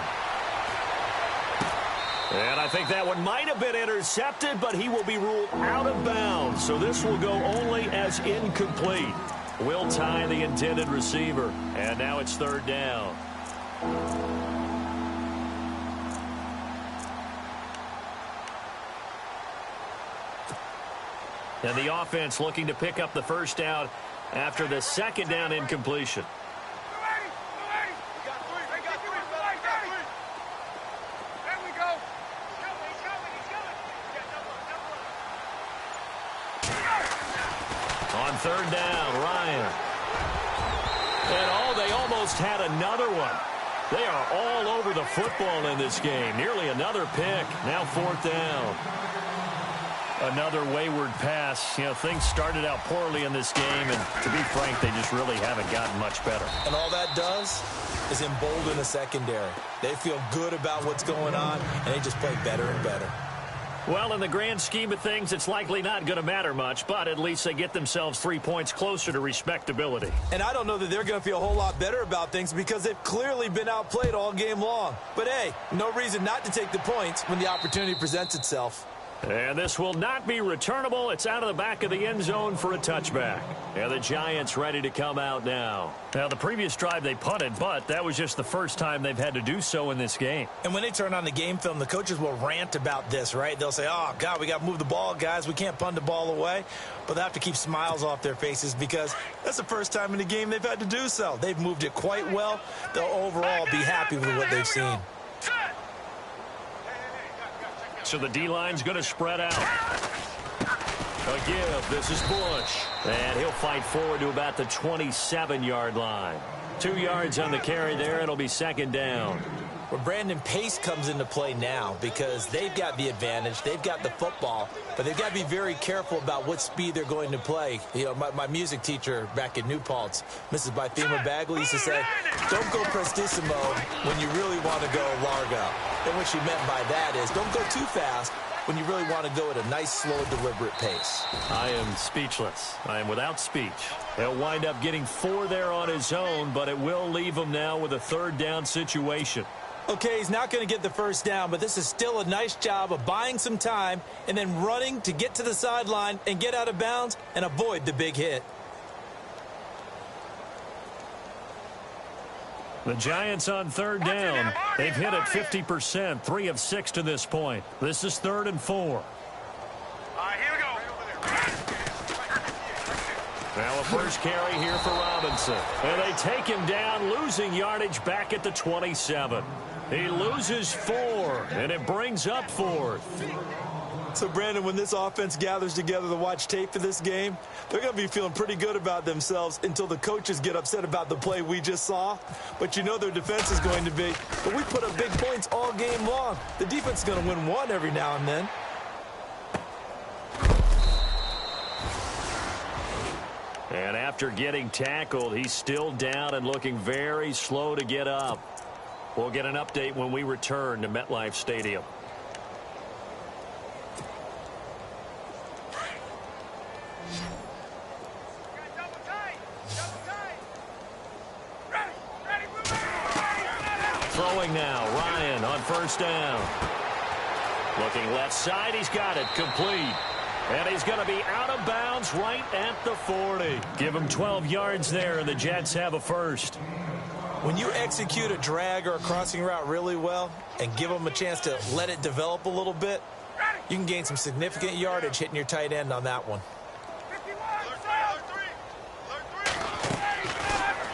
And I think that one might have been intercepted, but he will be ruled out of bounds. So this will go only as incomplete. Will tie the intended receiver. And now it's 3rd down. And the offense looking to pick up the 1st down after the 2nd down incompletion. On 3rd down, Ryan. And they almost had another one. They are all over the football in this game. Nearly another pick. Now 4th down. Another wayward pass. You know, things started out poorly in this game, and to be frank, they just really haven't gotten much better. And all that does is embolden the secondary. They feel good about what's going on, and they just play better and better. Well, in the grand scheme of things, it's likely not going to matter much, but at least they get themselves 3 points closer to respectability. And I don't know that they're going to feel a whole lot better about things because they've clearly been outplayed all game long. But, hey, no reason not to take the points when the opportunity presents itself. And this will not be returnable. It's out of the back of the end zone for a touchback. And the Giants ready to come out now. Now, the previous drive they punted, but that was just the first time they've had to do so in this game. And when they turn on the game film, the coaches will rant about this, right? They'll say, oh, God, we got to move the ball, guys. We can't punt the ball away. But they have to keep smiles off their faces because that's the first time in the game they've had to do so. They've moved it quite well. They'll overall be happy with what they've seen. So the D-line's going to spread out. A give. This is Bush. And he'll fight forward to about the 27-yard line. 2 yards on the carry there. It'll be 2nd down. Well, Brandon, pace comes into play now because they've got the advantage. They've got the football, but they've got to be very careful about what speed they're going to play. You know, my music teacher back in New Paltz, Mrs. Bythema Bagley, used to say, don't go prestissimo when you really want to go largo. And what she meant by that is don't go too fast when you really want to go at a nice, slow, deliberate pace. I am speechless. I am without speech. He'll wind up getting 4 there on his own, but it will leave him now with a 3rd down situation. Okay, he's not going to get the 1st down, but this is still a nice job of buying some time and then running to get to the sideline and get out of bounds and avoid the big hit. The Giants on 3rd down. They've hit it 50%, 3 of 6 to this point. This is 3rd and 4. Here we go. Now a first carry here for Robinson. And they take him down, losing yardage back at the 27. He loses 4, and it brings up 4th. So, Brandon, when this offense gathers together to watch tape for this game, they're going to be feeling pretty good about themselves until the coaches get upset about the play we just saw. But you know their defense is going to be. But we put up big points all game long. The defense is going to win one every now and then. And after getting tackled, he's still down and looking very slow to get up. We'll get an update when we return to MetLife Stadium. Throwing now, Ryan on first down. Looking left side, he's got it, complete. And he's going to be out of bounds right at the 40. Give him 12 yards there, and the Jets have a first. When you execute a drag or a crossing route really well and give them a chance to let it develop a little bit, you can gain some significant yardage hitting your tight end on that one.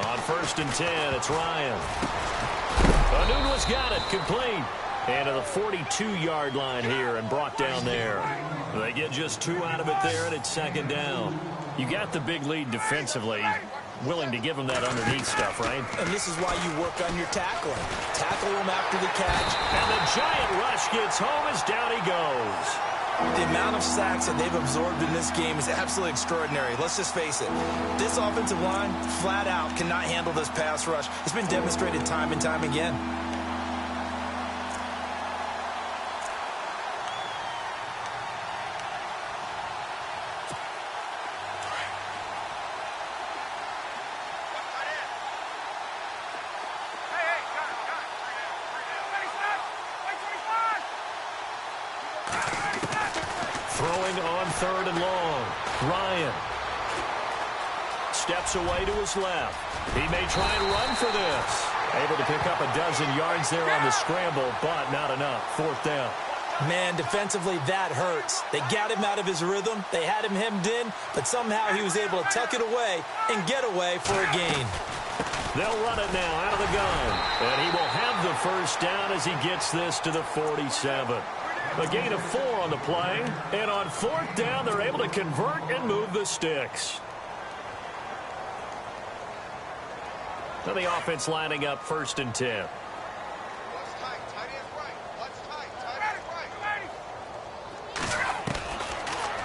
On first and 10, it's Ryan. Anunwa's got it, complete. And to the 42-yard line here and brought down there. They get just 2 out of it there, and it's second down. You got the big lead defensively. Willing to give them that underneath stuff, right? And this is why you work on your tackling. Tackle them after the catch. And the giant rush gets home as down he goes. The amount of sacks that they've absorbed in this game is absolutely extraordinary. Let's just face it. This offensive line, flat out, cannot handle this pass rush. It's been demonstrated time and time again. Throwing on third and long. Ryan steps away to his left. He may try and run for this. Able to pick up a dozen yards there on the scramble, but not enough. Fourth down. Man, defensively, that hurts. They got him out of his rhythm. They had him hemmed in, but somehow he was able to tuck it away and get away for a gain. They'll run it now out of the gun. And he will have the first down as he gets this to the 47. A gain of 4 on the play. And on fourth down, they're able to convert and move the sticks. Now the offense lining up first and 10.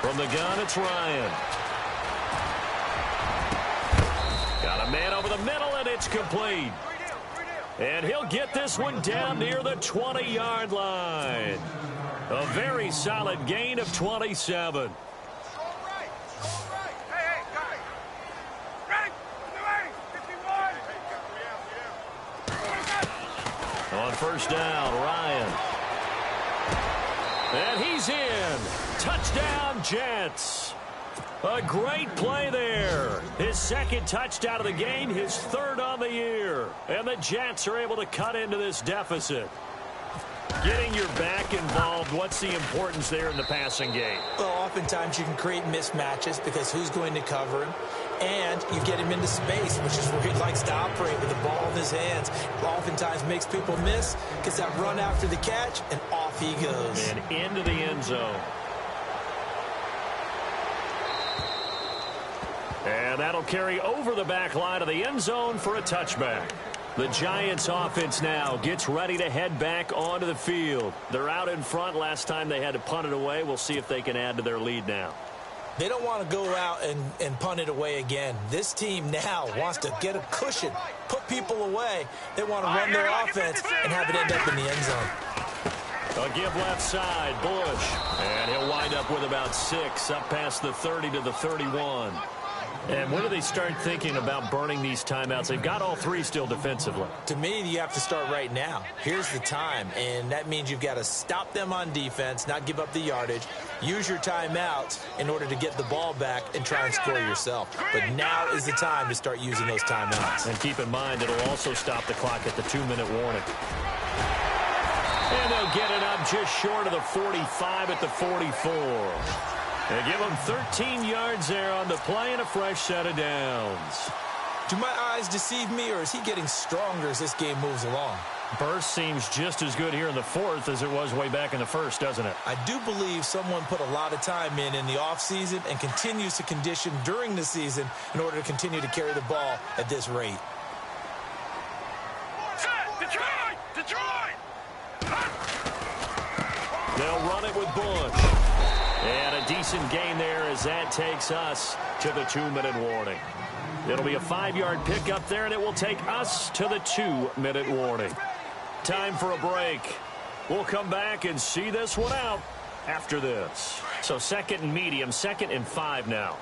From the gun, it's Ryan. Got a man over the middle, and it's complete. And he'll get this one down near the 20-yard line. A very solid gain of 27. On first down, Ryan. And he's in. Touchdown, Jets. A great play there. His second touchdown of the game, his third on the year. And the Jets are able to cut into this deficit. Getting your back involved, what's the importance there in the passing game? Well, oftentimes you can create mismatches because who's going to cover him? And you get him into space, which is where he likes to operate with the ball in his hands. Oftentimes makes people miss, gets that run after the catch, and off he goes. And into the end zone. And that'll carry over the back line of the end zone for a touchback. The Giants offense now gets ready to head back onto the field. They're out in front. Last time they had to punt it away. We'll see if they can add to their lead now. They don't want to go out and punt it away again. This team now wants to get a cushion, put people away. They want to run their offense and have it end up in the end zone. A give left side, Bush. And he'll wind up with about 6 up past the 30 to the 31. And when do they start thinking about burning these timeouts? They've got all 3 still defensively. To me, you have to start right now. Here's the time, and that means you've got to stop them on defense, not give up the yardage, use your timeouts in order to get the ball back and try and score yourself. But now is the time to start using those timeouts. And keep in mind, it'll also stop the clock at the 2-minute warning. And they'll get it up just short of the 45 at the 44. They give him 13 yards there on the play and a fresh set of downs. Do my eyes deceive me, or is he getting stronger as this game moves along? Burst seems just as good here in the fourth as it was way back in the first, doesn't it? I do believe someone put a lot of time in the offseason and continues to condition during the season in order to continue to carry the ball at this rate. Detroit! Detroit! They'll run it with Bush. And a decent gain there as that takes us to the 2-minute warning. It'll be a 5-yard pickup there, and it will take us to the 2-minute warning. Time for a break. We'll come back and see this one out after this. So second and medium, 2nd and 5 now.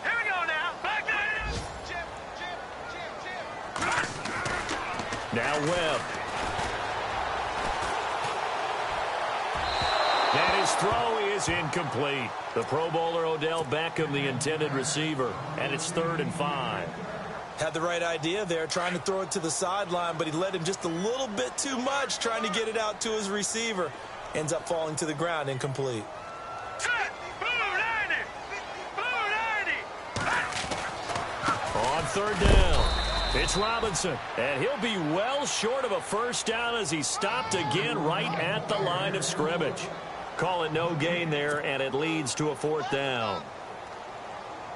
Here we go now. Back there. Now Webb. And his throw is incomplete. The Pro Bowler Odell Beckham, the intended receiver, and it's 3rd and 5. Had the right idea there, trying to throw it to the sideline, but he led him just a little bit too much, trying to get it out to his receiver. Ends up falling to the ground, incomplete. Set. Blue 90. Blue 90. On 3rd down, it's Robinson, and he'll be well short of a first down as he stopped again right at the line of scrimmage. Call it no gain there, and it leads to a 4th down.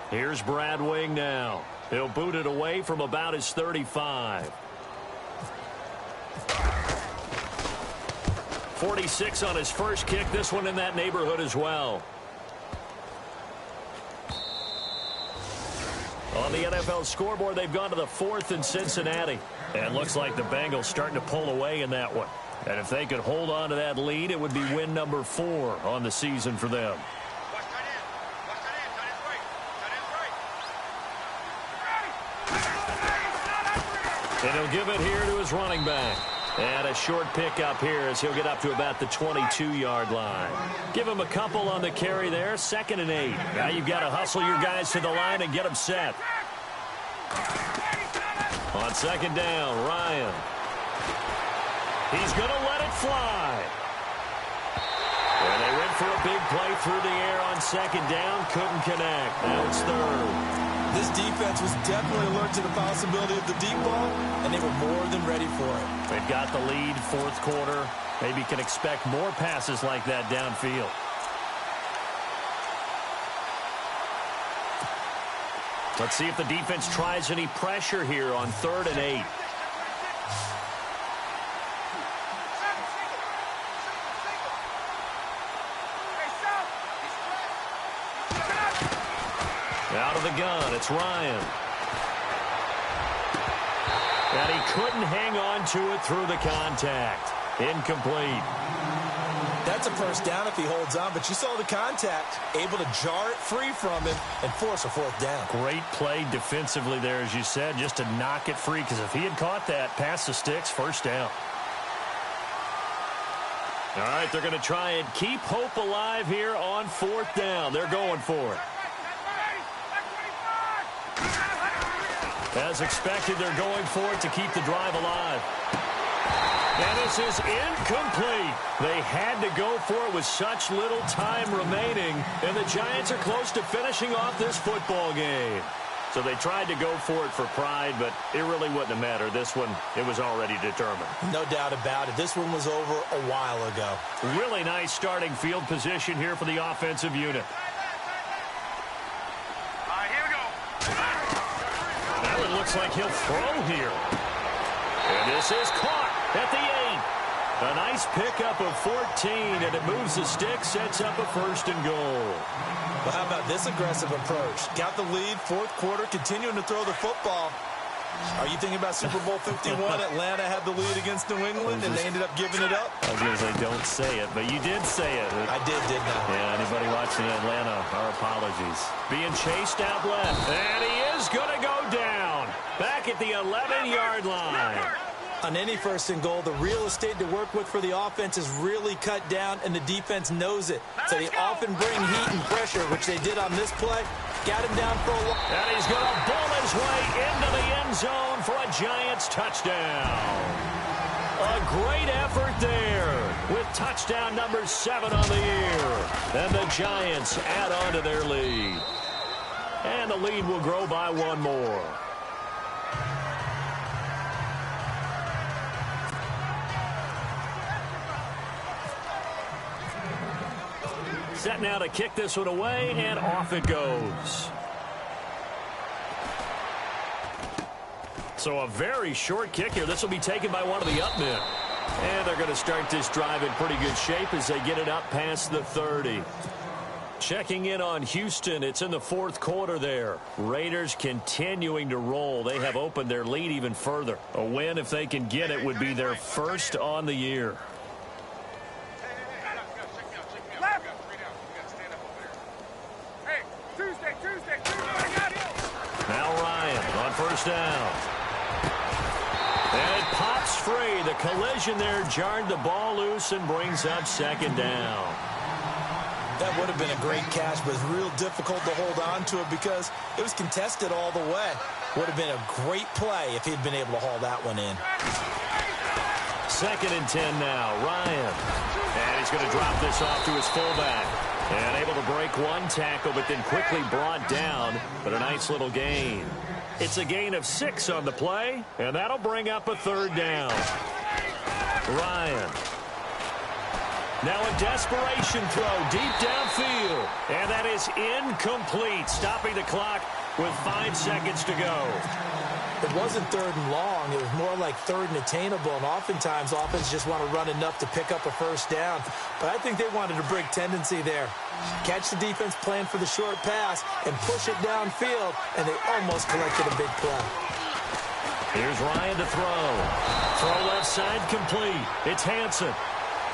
Here's Brad Wing now. He'll boot it away from about his 35. 46 on his first kick. This one in that neighborhood as well. On the NFL scoreboard, they've gone to the 4th in Cincinnati. And looks like the Bengals starting to pull away in that one. And if they could hold on to that lead, it would be win number 4 on the season for them. And he'll give it here to his running back. And a short pickup here as he'll get up to about the 22-yard line. Give him a couple on the carry there. 2nd and 8. Now you've got to hustle your guys to the line and get them set. On 2nd down, Ryan. He's going to let it fly. And they went for a big play through the air on 2nd down. Couldn't connect. Now it's 3rd. This defense was definitely alert to the possibility of the deep ball, and they were more than ready for it. They've got the lead, 4th quarter. Maybe can expect more passes like that downfield. Let's see if the defense tries any pressure here on 3rd and 8. Out of the gun, it's Ryan. And he couldn't hang on to it through the contact. Incomplete. That's a first down if he holds on, but you saw the contact, able to jar it free from him and force a 4th down. Great play defensively there, as you said, just to knock it free, because if he had caught that, past the sticks, 1st down. All right, they're going to try and keep hope alive here on 4th down. They're going for it. As expected, they're going for it to keep the drive alive. And this is incomplete. They had to go for it with such little time remaining, and the Giants are close to finishing off this football game. So they tried to go for it for pride, but it really wouldn't have mattered. This one, it was already determined. No doubt about it. This one was over a while ago. Really nice starting field position here for the offensive unit. Looks like he'll throw here. And this is caught at the 8. A nice pickup of 14, and it moves the stick, sets up a 1st and goal. Well, how about this aggressive approach? Got the lead, 4th quarter, continuing to throw the football. Are you thinking about Super Bowl 51? Atlanta had the lead against New England, and they ended up giving it up? I was going to say don't say it, but you did say it. I did, didn't I? Yeah, anybody watching Atlanta, our apologies. Being chased out left, and he is going to go down. Back at the 11-yard line. On any 1st and goal, the real estate to work with for the offense is really cut down, and the defense knows it. So they often bring heat and pressure, which they did on this play. Got him down for a while. And he's going to bull his way into the end zone for a Giants touchdown. A great effort there with touchdown number 7 on the year. And the Giants add on to their lead. And the lead will grow by 1 more. Set now to kick this one away, and off it goes. So a very short kick here. This will be taken by one of the up men. And they're going to start this drive in pretty good shape as they get it up past the 30. Checking in on Houston. It's in the fourth quarter there. Raiders continuing to roll. They have opened their lead even further. A win, if they can get it, would be their first on the year. Now Ryan on first down. And it pops free. The collision there jarred the ball loose and brings up second down. That would have been a great catch, but it's real difficult to hold on to it because it was contested all the way. Would have been a great play if he'd been able to haul that one in. 2nd and 10 now. Ryan. And he's going to drop this off to his fullback. And able to break one tackle, but then quickly brought down. But a nice little gain. It's a gain of 6 on the play, and that'll bring up a 3rd down. Ryan. Now a desperation throw deep downfield. And that is incomplete, stopping the clock with 5 seconds to go. It wasn't 3rd and long. It was more like 3rd and attainable. And oftentimes, offense just want to run enough to pick up a first down. But I think they wanted a break tendency there. Catch the defense plan for the short pass and push it downfield. And they almost collected a big play. Here's Ryan to throw. Throw left side complete. It's Hansen.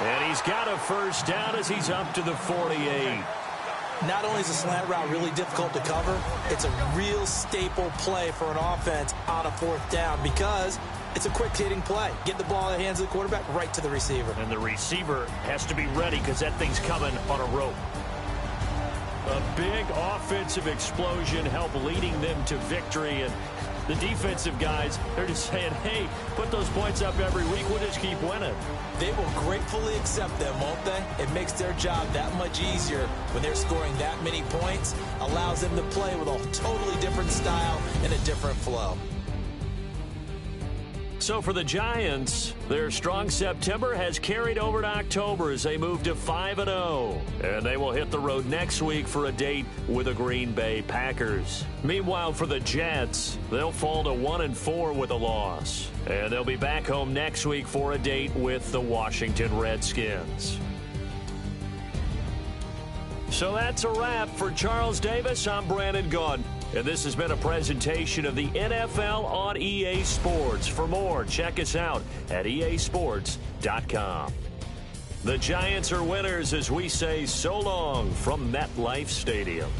And he's got a first down as he's up to the 48. Not only is a slant route really difficult to cover, it's a real staple play for an offense on a 4th down because it's a quick-hitting play. Get the ball in the hands of the quarterback right to the receiver. And the receiver has to be ready because that thing's coming on a rope. A big offensive explosion helped leading them to victory. And the defensive guys, they're just saying, hey, put those points up every week. We'll just keep winning. They will gratefully accept them, won't they? It makes their job that much easier when they're scoring that many points. Allows them to play with a totally different style and a different flow. So for the Giants, their strong September has carried over to October as they move to 5-0. And they will hit the road next week for a date with the Green Bay Packers. Meanwhile, for the Jets, they'll fall to 1-4 with a loss. And they'll be back home next week for a date with the Washington Redskins. So that's a wrap. For Charles Davis, I'm Brandon Gaudin. And this has been a presentation of the NFL on EA Sports. For more, check us out at easports.com. The Giants are winners as we say so long from MetLife Stadium.